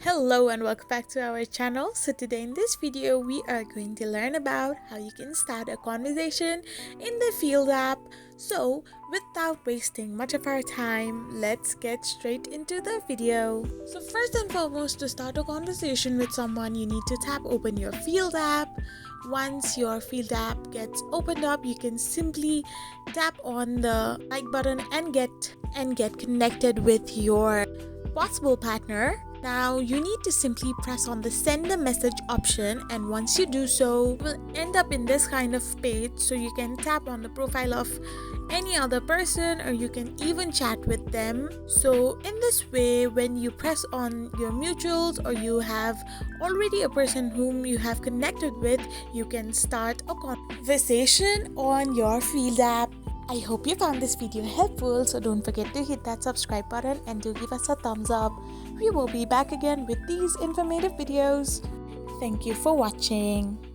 Hello and welcome back to our channel. So today in this video we are going to learn about how you can start a conversation in the Field app. So without wasting much of our time, let's get straight into the video. So first and foremost, to start a conversation with someone, you need to tap open your Field app. Once your Field app gets opened up, you can simply tap on the like button and get connected with your possible partner. Now you need to simply press on the send a message option, and once you do so, you will end up in this kind of page. So you can tap on the profile of any other person, or you can even chat with them. So in this way, when you press on your mutuals or you have already a person whom you have connected with, you can start a conversation on your Field app. I hope you found this video helpful, so don't forget to hit that subscribe button and do give us a thumbs up. We will be back again with these informative videos. Thank you for watching.